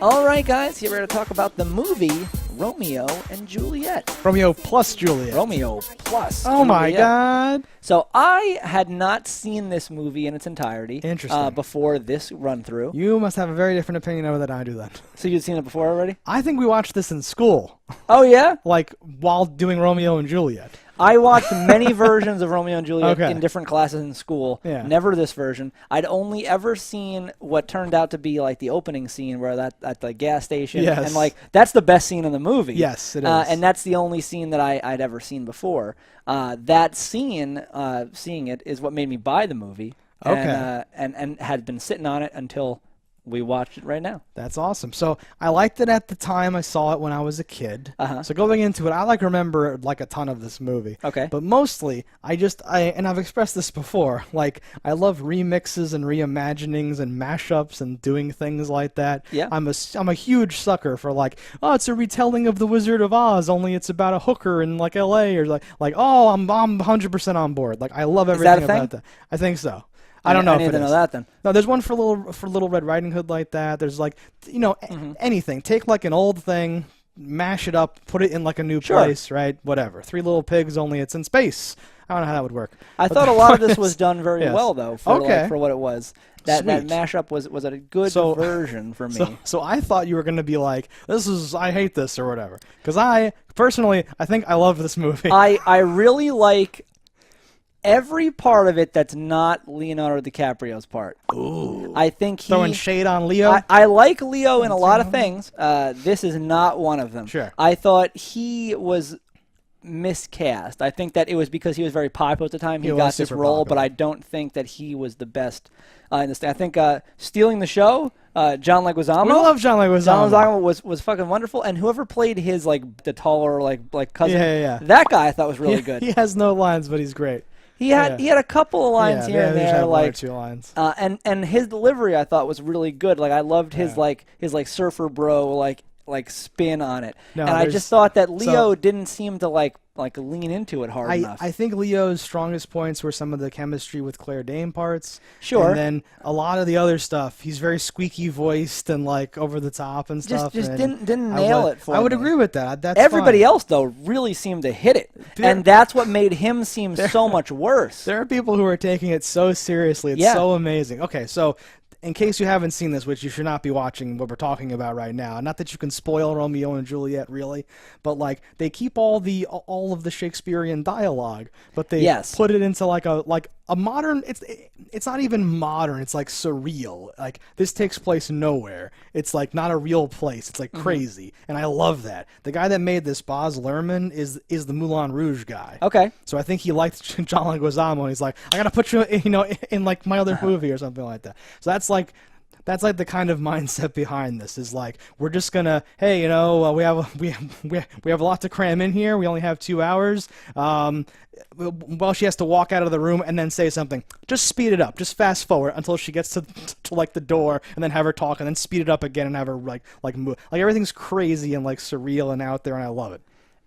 All right, guys, here we're to talk about the movie Romeo and Juliet. Romeo plus Juliet. Romeo plus Oh my Juliet. God. So I had not seen this movie in its entirety. Interesting. Before this run through. You must have a very different opinion of it than I do then. So you'd seen it before already? I think we watched this in school. Oh yeah? Like while doing Romeo and Juliet. I watched many versions of Romeo and Juliet Okay. in different classes in school. Yeah. Never this version. I'd only ever seen what turned out to be like the opening scene where that at the gas station. Yes. And like that's the best scene in the movie. Yes, it is. And that's the only scene that I'd ever seen before. That scene, seeing it, is what made me buy the movie. Okay. And had been sitting on it until we watched it right now. That's awesome. So I liked it at the time I saw it when I was a kid. Uh-huh. So going into it, I remember like a ton of this movie. Okay. But mostly, and I've expressed this before, like I love remixes and reimaginings and mashups and doing things like that. Yeah. I'm a huge sucker for like, oh, it's a retelling of The Wizard of Oz, only it's about a hooker in like L.A. or like oh, I'm 100% on board. Like I love everything about that. I think so. I don't know if I need it to is. know that then. No, there's one for Little Red Riding Hood like that. There's like, anything. Take like an old thing, mash it up, put it in like a new place, right? Whatever. Three Little Pigs, only it's in space. I don't know how that would work. I thought a lot of this was done very Yes. well though for what it was. That Sweet. mashup was a good version for me. So I thought you were going to be like, I hate this or whatever. Because I think I love this movie. I really like every part of it that's not Leonardo DiCaprio's part. Ooh. I think Throwing shade on Leo? I like Leo in a lot of things. This is not one of them. Sure. I thought he was miscast. I think that it was because he was very popular at the time. He got this role, but I don't think that he was the best in this thing. I think stealing the show, John Leguizamo. We love John Leguizamo. John Leguizamo was fucking wonderful, and whoever played his the taller like cousin, that guy I thought was really good. He has no lines, but he's great. He had a couple of lines here and there, one or two lines. And his delivery I thought was really good. Like I loved his his surfer bro like spin on it. No, and I just thought that Leo didn't seem to like lean into it hard enough. I think Leo's strongest points were some of the chemistry with Claire Danes parts. Sure. And then a lot of the other stuff, he's very squeaky voiced and like over the top and stuff. Just didn't nail it for me. I would agree with that. That's Everybody fine. else though really seemed to hit it. And that's what made him seem so much worse. There are people who are taking it so seriously. It's so amazing. Okay, so in case you haven't seen this, which you should not be watching what we're talking about right now, not that you can spoil Romeo and Juliet really, but like they keep all of the Shakespearean dialogue, but they put it into like a modern. It's not even modern. It's like surreal. Like this takes place nowhere. It's like not a real place. It's like crazy, and I love that. The guy that made this, Baz Luhrmann, is the Moulin Rouge guy. Okay. So I think he liked John Leguizamo, and he's like, I gotta put you, in like my other movie or something like that. So that's like the kind of mindset behind this is like we're just gonna we have a lot to cram in here. We only have 2 hours. Well, she has to walk out of the room and then say something. Just speed it up. Just fast forward until she gets to like the door, and then have her talk, and then speed it up again and have her like move. Like everything's crazy and like surreal and out there, and I love it.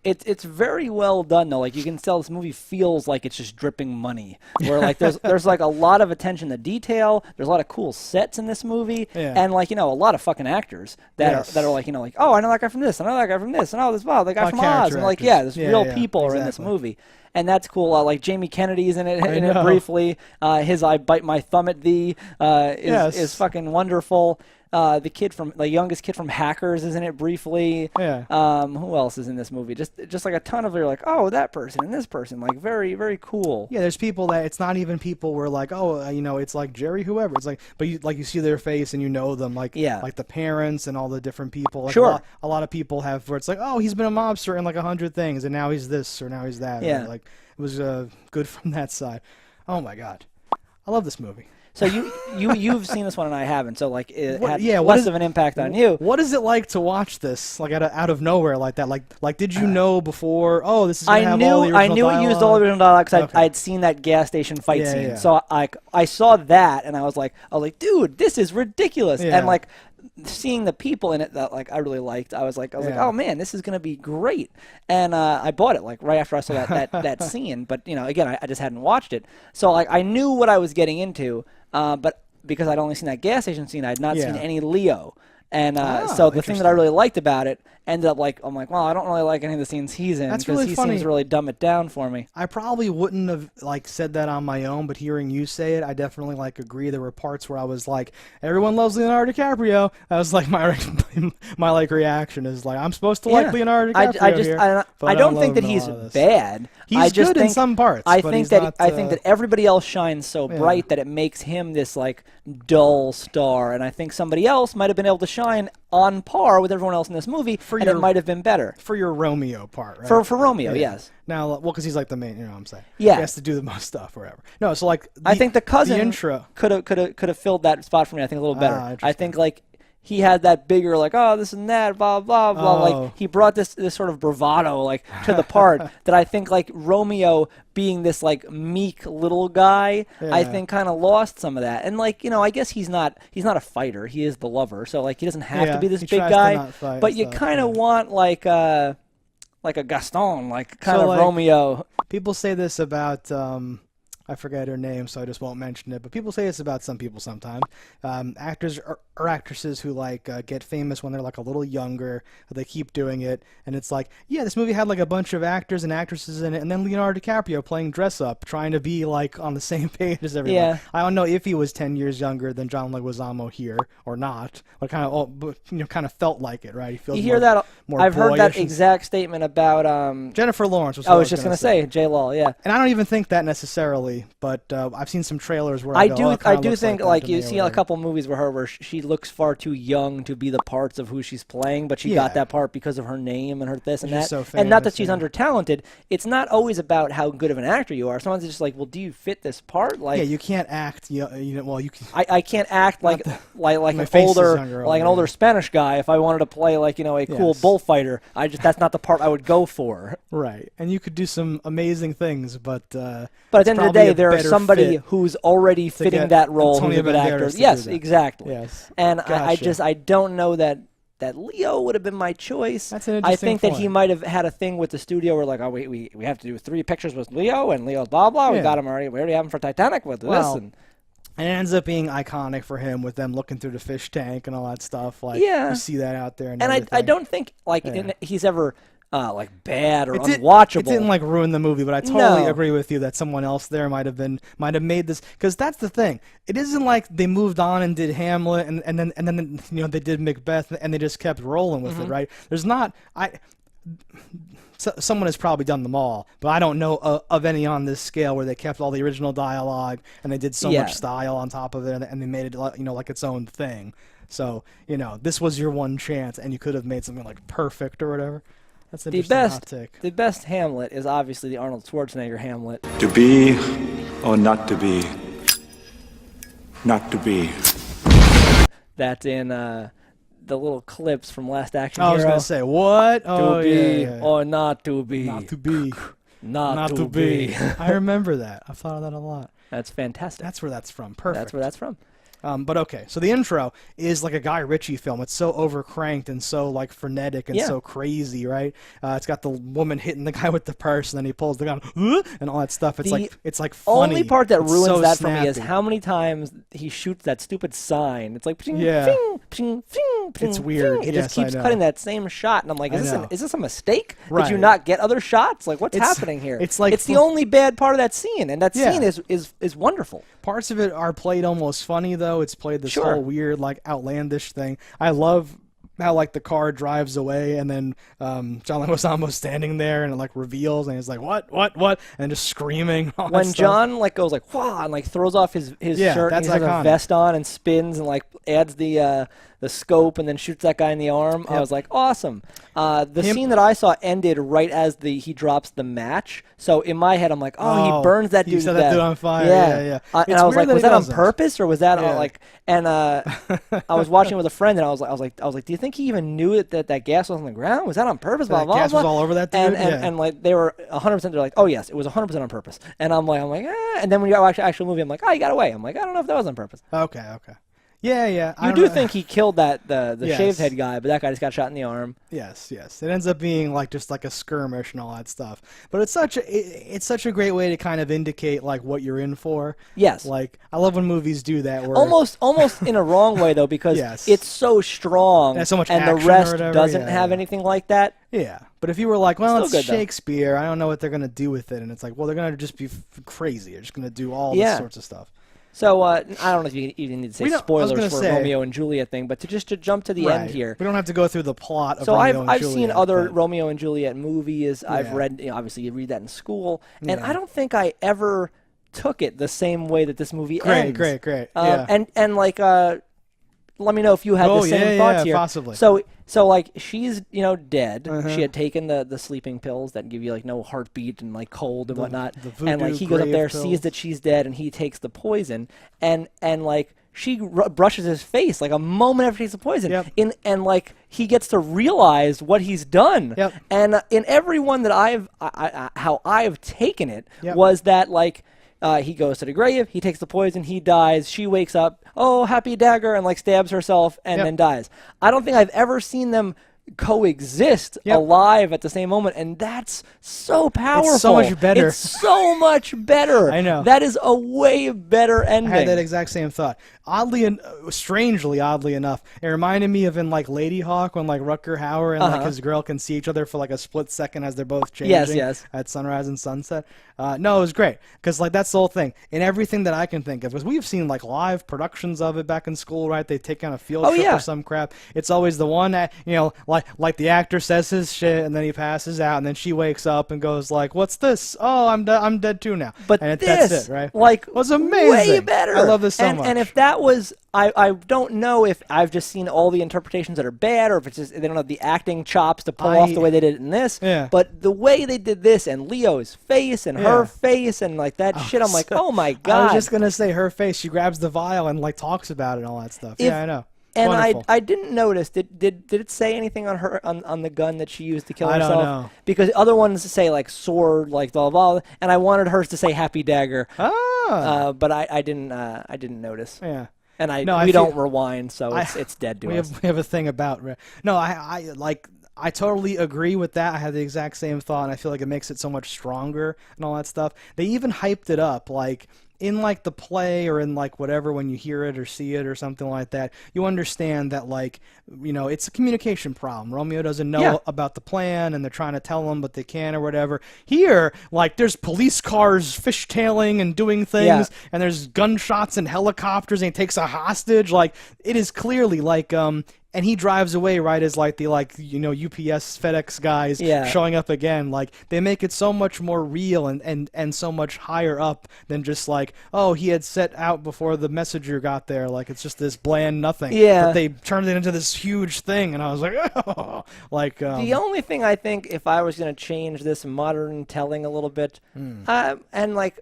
It's very well done though. Like you can tell this movie feels like it's just dripping money. Where like there's like a lot of attention to detail. There's a lot of cool sets in this movie, and like a lot of fucking actors that are like like oh I know that guy from this, I know that guy from this, and oh this the guy from Oz, and like there's real people are in this movie. And that's cool. Like Jamie Kennedy's in it briefly. His "I bite my thumb at thee" is fucking wonderful. The youngest kid from Hackers is in it briefly. Yeah. Who else is in this movie? Just like a ton of, you're like, oh, that person and this person, like very, very cool. Yeah, there's people that it's not even people where like, oh, it's like Jerry, whoever. It's like, but you see their face and you know them, like the parents and all the different people. Like sure. A lot of people have where it's like, oh, he's been a mobster in like 100 things, and now he's this or now he's that. Yeah. Or, like it was good from that side. Oh my God, I love this movie. So you've seen this one and I haven't. So like it had less of an impact on you. What is it like to watch this like out of nowhere like that? Like did you know before? Oh, this is gonna have all the original I knew dialogue? it used all the original dialogue because I'd seen that gas station fight scene. Yeah. So I saw that and I was like, dude, this is ridiculous. Yeah. And like seeing the people in it that like I really liked, I was like, oh man, this is gonna be great. And I bought it like right after I saw that scene. But again, I just hadn't watched it, so like I knew what I was getting into. But because I'd only seen that gas station scene, I had not seen any Leo. And so the thing that I really liked about it ended up I'm like, well, I don't really like any of the scenes he's in because really he funny. seems to really dumb it down for me. I probably wouldn't have said that on my own, but hearing you say it, I definitely agree. There were parts where I was like, everyone loves Leonardo DiCaprio. That was my reaction is I'm supposed to like Leonardo DiCaprio. I don't think that he's bad. He's good in some parts. I think that everybody else shines so bright that it makes him this dull star, and I think somebody else might have been able to shine on par with everyone else in this movie, and it might have been better. For your Romeo part, right? For Romeo, yes. Now, well, because he's the main, you know what I'm saying? Yeah. He has to do the most stuff or whatever. No, so I think the cousin intro could have filled that spot for me, I think, a little better. I think he had that bigger oh, this and that, blah blah blah. He brought this sort of bravado to the part that I think Romeo being this meek little guy, I think kind of lost some of that. And I guess he's not a fighter. He is the lover, so he doesn't have to be this big guy. But you kind of want a Gaston, kind of Romeo. People say this about I forget her name, so I just won't mention it. But people say this about some people sometimes. Actors or actresses who get famous when they're a little younger. They keep doing it, and it's this movie had a bunch of actors and actresses in it, and then Leonardo DiCaprio playing dress up, trying to be on the same page as everyone. Yeah. I don't know if he was 10 years younger than John Leguizamo here or not, but kind of felt like it, right? He feels you hear that? I've heard that boyish. exact statement about Jennifer Lawrence. I was just gonna say J-Law, yeah. And I don't even think that necessarily, but I've seen some trailers where I do think you see a couple movies with her where she looks far too young to be the parts of who she's playing, but she got that part because of her name and her this and that. So famous, and not that she's under-talented. It's not always about how good of an actor you are. Sometimes it's just well, do you fit this part? You can't act. You can. I can't act like an older Spanish guy if I wanted to play a cool bullfighter. That's not the part I would go for. Right, and you could do some amazing things, but at the end of the day, there's somebody who's already fitting that role, who's a good actor. Yes, exactly. Yes, and I don't know that Leo would have been my choice. That's an interesting I think point. that he might have had a thing with the studio where we have to do 3 pictures with Leo, and Leo's blah blah. We got him already. We already have him for Titanic with this. And it ends up being iconic for him with them looking through the fish tank and all that stuff. You see that out there. And I don't think he's ever bad or unwatchable. It didn't ruin the movie, but I totally agree with you that someone else there might have made this, because that's the thing. It isn't like they moved on and did Hamlet and then they did Macbeth and they just kept rolling with it, right? There's not someone has probably done them all, but I don't know of any on this scale where they kept all the original dialogue and they did so much style on top of it and they made it its own thing. So this was your one chance, and you could have made something Perfect or whatever. That's an interesting hot take. The best Hamlet is obviously the Arnold Schwarzenegger Hamlet. To be or not to be? Not to be. That's in the little clips from Last Action Hero. I was going to say, what? To be or not to be. Not to be. Not to be. I remember that. I've thought of that a lot. That's fantastic. That's where that's from. Perfect. That's where that's from. But okay, so the intro is a Guy Ritchie film. It's so overcranked and so frenetic and so crazy, right? It's got the woman hitting the guy with the purse, and then he pulls the gun, and all that stuff. It's funny. Only part that ruins so that snappy. for me is how many times he shoots that stupid sign. It's ping, ping, ping, ping, it's weird. Ping. It just keeps cutting that same shot, and I'm like, is this a mistake? Right. Did you not get other shots? What's happening here? It's the only bad part of that scene, and that scene is wonderful. Parts of it are played almost funny, though. It's played this whole weird, outlandish thing. I love how the car drives away and then John Leguizamo's standing there and it reveals and he's what and just screaming. When John goes wah and throws off his shirt and he has a vest on and spins and adds the scope and then shoots that guy in the arm. I was awesome. The scene that I saw ended right as he drops the match. So in my head, I'm he burns that dude to death. That dude on fire. Yeah. And I was was that on purpose or was that And I was watching with a friend and I was like, do you think he even knew that gas was on the ground? Was that on purpose? Blah blah blah. Gas was all over that dude. And they were 100%. They're oh yes, it was 100% on purpose. And I'm like, and then when you watch the actual movie, I'm he got away. I'm I don't know if that was on purpose. Okay. Yeah. You do think he killed the Yes. shaved head guy, but that guy just got shot in the arm. Yes. It ends up being like just like a skirmish and all that stuff. But it's such a great way to kind of indicate like what you're in for. Yes. Like I love when movies do that. Where Almost in a wrong way though, because it's so strong, and so much and the action rest or whatever. doesn't have anything like that. Yeah, but if you were like, well, Still it's good, Shakespeare, I don't know what they're gonna do with it, and it's like, well, they're gonna just be crazy. They're just gonna do all this sorts of stuff. So I don't know if you even need to say spoilers for say, Romeo and Juliet thing, but to jump to the end here. We don't have to go through the plot of so Romeo and I've Juliet. seen other Romeo and Juliet movies. I've read, obviously you read that in school, and I don't think I ever took it the same way that this movie ends. Great. And like, let me know if you had the same thoughts here. Possibly. So like she's dead. She had taken the sleeping pills that give you like no heartbeat and like cold and whatnot. And like he goes up there, sees that she's dead, and he takes the poison. And like she brushes his face like a moment after he takes the poison. And like he gets to realize what he's done. And in every one that how I've taken it was that like. He goes to the grave, he takes the poison, he dies, she wakes up, oh, happy dagger, and like stabs herself and then dies. I don't think I've ever seen them coexist alive at the same moment, and that's so powerful. It's so much better. It's so much better. I know. That is a way better ending. I had that exact same thought. Strangely, oddly enough, it reminded me of in like Lady Hawk when like Rutger Hauer and like his girl can see each other for like a split second as they're both changing at sunrise and sunset. No, it was great because like that's the whole thing. In everything that I can think of, because we've seen like live productions of it back in school, right? They take on a field trip or some crap. It's always the one that like the actor says his shit and then he passes out and then she wakes up and goes like, "What's this? Oh, I'm dead too now." But that's it, right? Like it was amazing. Way better. I love this so much. And if that was, I don't know if I've just seen all the interpretations that are bad, or if it's just they don't have the acting chops to pull off the way they did it in this. But the way they did this and Leo's face and her face and like that shit, I'm like, oh my god. I was just gonna say her face. She grabs the vial and like talks about it and all that stuff. I know. And wonderful. I didn't notice. Did it say anything on her on the gun that she used to kill herself? I don't know. Because other ones say like sword, like blah blah, and I wanted hers to say happy dagger. But I didn't notice. Yeah. And we don't rewind, so it's dead to us. We have a thing about I totally agree with that. I had the exact same thought, and I feel like it makes it so much stronger and all that stuff. They even hyped it up, like in like the play or in like whatever, when you hear it or see it or something like that, you understand that like, it's a communication problem. Romeo doesn't know about the plan and they're trying to tell him, but they can't or whatever. Here, like there's police cars fishtailing and doing things and there's gunshots and helicopters and he takes a hostage. Like it is clearly like, and he drives away right as like the UPS FedEx guys showing up again. Like they make it so much more real and so much higher up than just like, oh, he had set out before the messenger got there. Like it's just this bland nothing. But they turned it into this huge thing, and I was like, oh, like the only thing I think if I was going to change this modern telling a little bit, and like.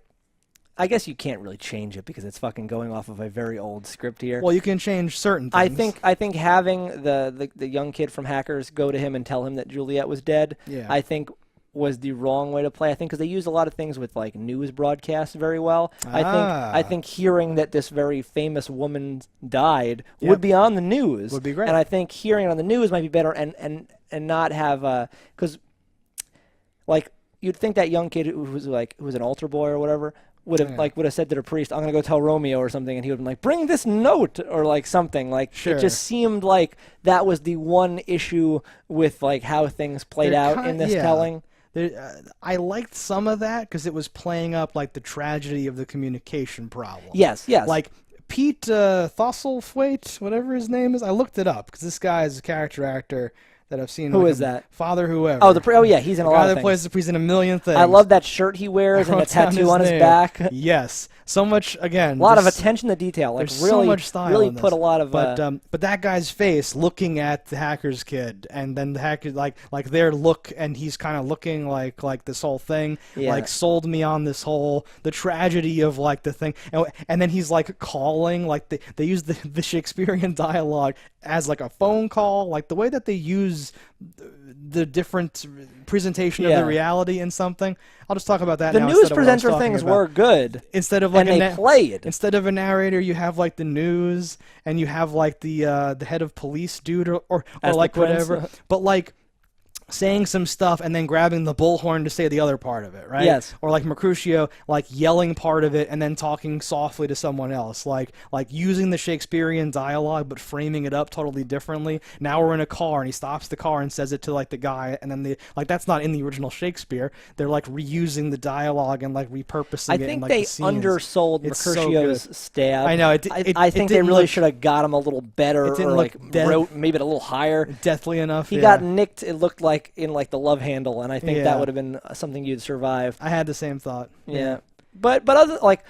I guess you can't really change it because it's fucking going off of a very old script here. Well, you can change certain things. I think having the young kid from Hackers go to him and tell him that Juliet was dead, I think was the wrong way to play. I think because they use a lot of things with like news broadcasts very well. I think hearing that this very famous woman died would be on the news. Would be great. And I think hearing it on the news might be better and not have because like you'd think that young kid who was an altar boy or whatever would have said to the priest, "I'm gonna go tell Romeo" or something, and he would have been like, "Bring this note" or like something. Like it just seemed like that was the one issue with like how things played out in this telling. I liked some of that because it was playing up like the tragedy of the communication problem. Yes. Like Pete Thosselthwaite, whatever his name is. I looked it up because this guy is a character actor that I've seen. Who is that? Father whoever. Oh, he's in a lot of things. That plays the priest in a million things. I love that shirt he wears and the tattoo on his back. Yes, so much again. A lot of attention to detail. Like there's really, so much style really in this. Put a lot of. But that guy's face looking at the hacker's kid, and then the hacker like their look, and he's kind of looking like this whole thing, like sold me on this whole the tragedy of like the thing, and then he's like calling like they use the Shakespearean dialogue as like a phone call, like the way that they use use the different presentation of the reality in something. I'll just talk about that now. The news presenter things were good. Instead of like and they played. Instead of a narrator, you have like the news, and you have like the head of police dude or like whatever. But like saying some stuff and then grabbing the bullhorn to say the other part of it, right? Yes. Or like Mercutio, like yelling part of it and then talking softly to someone else, like using the Shakespearean dialogue but framing it up totally differently. Now we're in a car and he stops the car and says it to like the guy, and then that's not in the original Shakespeare. They're like reusing the dialogue and like repurposing it. I think like, they the scenes. undersold Mercutio's stab. I know. I think they really should have got him a little better, or like wrote maybe a little higher. Deathly enough. He got nicked. It looked like in like the love handle, and I think that would have been something you'd survive. I had the same thought. Yeah. But other like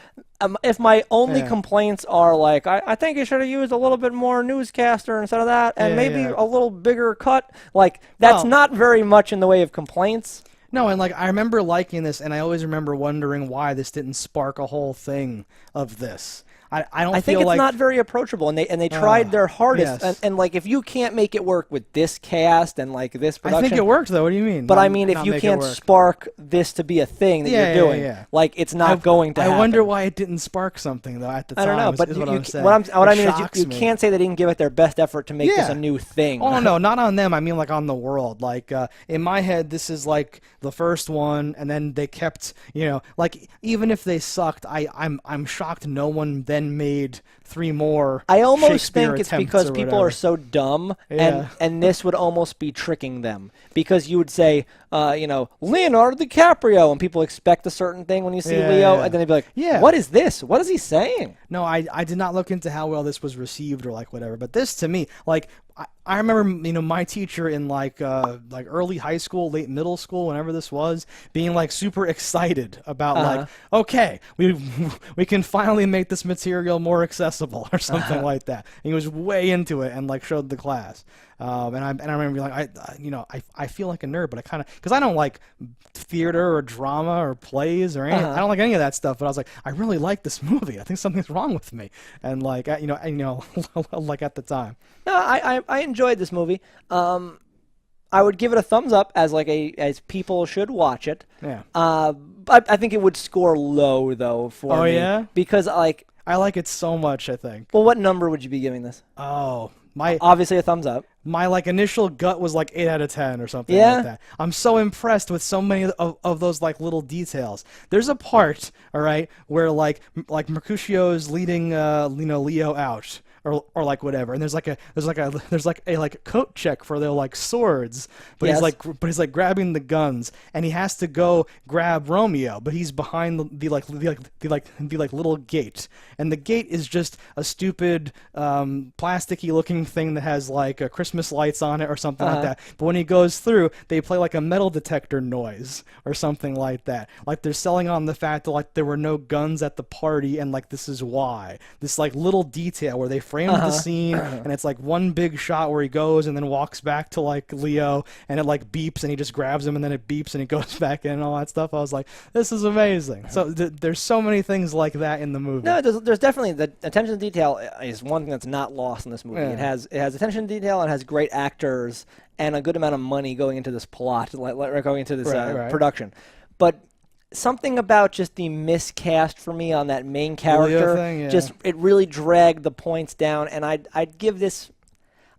if my only complaints are like I think you should have used a little bit more newscaster instead of that, and maybe a little bigger cut, like that's not very much in the way of complaints. No, and like I remember liking this, and I always remember wondering why this didn't spark a whole thing of this. I think it's not very approachable, and they tried their hardest, and like if you can't make it work with this cast and like this production, I think it worked though. What do you mean? But I mean, if you can't spark this to be a thing that you're doing, like it's not going to happen. I wonder why it didn't spark something though at the time. I don't know, but what I mean is you can't say they didn't give it their best effort to make this a new thing. Oh no, not on them. I mean like on the world. Like in my head, this is like the first one, and then they kept, like even if they sucked, I'm shocked no one then made 3 more. I almost think it's because people are so dumb, and this would almost be tricking them, because you would say, Leonardo DiCaprio, and people expect a certain thing when you see Leo, and then they'd be like, what is this? What is he saying? No, I did not look into how well this was received or like whatever, but this to me, like I remember, my teacher in like early high school, late middle school, whenever this was, being like super excited about like, okay, we can finally make this material more accessible or something like that. And he was way into it and like showed the class. And I remember being like, I feel like a nerd, but I kind of, because I don't like theater or drama or plays or anything. I don't like any of that stuff. But I was like, I really like this movie. I think something's wrong with me. And like, like at the time. No, I enjoyed this movie. I would give it a thumbs up as people should watch it. Yeah. I think it would score low though for me. Oh yeah. Because I like it so much. I think. Well, what number would you be giving this? Oh. Obviously a thumbs up. My like initial gut was like 8 out of 10 or something like that. I'm so impressed with so many of those like little details. There's a part, all right, where like Mercutio's leading Leo out. Or like whatever, and there's like a coat check for their like swords, but he's like grabbing the guns, and he has to go grab Romeo, but he's behind the little gate, and the gate is just a stupid plasticky looking thing that has like Christmas lights on it or something like that. But when he goes through, they play like a metal detector noise or something like that. Like they're selling on the fact that like there were no guns at the party, and like this is why. This like little detail where they framed the scene, and it's like one big shot where he goes and then walks back to like Leo, and it like beeps and he just grabs him, and then it beeps and he goes back in and all that stuff. I was like, this is amazing. So there's so many things like that in the movie. No, there's definitely, the attention to detail is one thing that's not lost in this movie. It has attention to detail, and it has great actors and a good amount of money going into this plot, going into this production. But something about just the miscast for me on that main character, just it really dragged the points down, and I'd give this,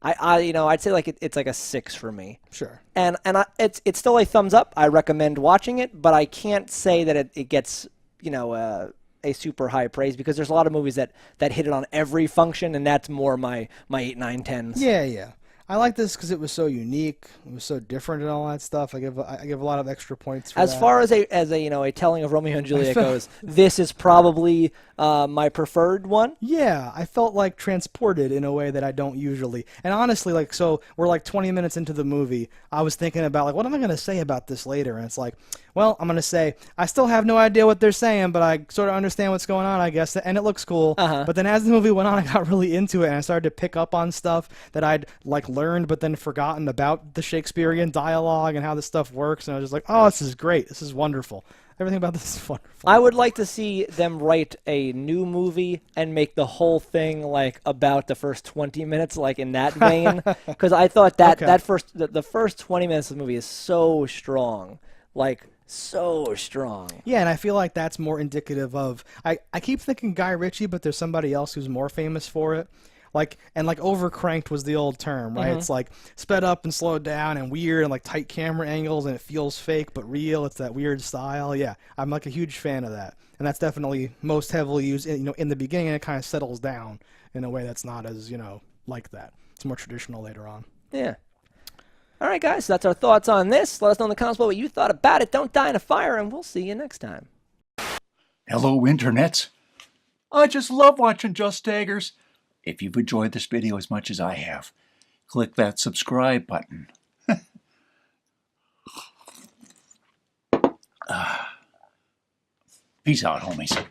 I'd say like it's like a 6 for me. Sure. And it's still a thumbs up. I recommend watching it, but I can't say that it gets a super high praise, because there's a lot of movies that hit it on every function, and that's more my 8, 9, 10s. Yeah. I like this because it was so unique, it was so different and all that stuff. I give a lot of extra points for that. As far as a telling of Romeo and Juliet goes, this is probably my preferred one. Yeah, I felt like transported in a way that I don't usually. And honestly, like, so we're like 20 minutes into the movie. I was thinking about like, what am I going to say about this later? And it's like, well, I'm going to say, I still have no idea what they're saying, but I sort of understand what's going on, I guess, and it looks cool. But then as the movie went on, I got really into it, and I started to pick up on stuff that I'd like learned but then forgotten about the Shakespearean dialogue and how this stuff works, and I was just like, oh, this is great. This is wonderful. Everything about this is wonderful. I would like to see them write a new movie and make the whole thing like about the first 20 minutes, like in that vein. Because I thought that the first 20 minutes of the movie is so strong, like so strong. Yeah, and I feel like that's more indicative of. I keep thinking Guy Ritchie, but there's somebody else who's more famous for it. Like overcranked was the old term, right? It's like sped up and slowed down and weird and like tight camera angles and it feels fake but real. It's that weird style. Yeah, I'm like a huge fan of that. And that's definitely most heavily used in the beginning, and it kind of settles down in a way that's not as, like that. It's more traditional later on. Yeah. All right, guys, so that's our thoughts on this. Let us know in the comments what you thought about it. Don't die in a fire, and we'll see you next time. Hello, internets. I just love watching JustDaggers. If you've enjoyed this video as much as I have, click that subscribe button. Peace out, homies.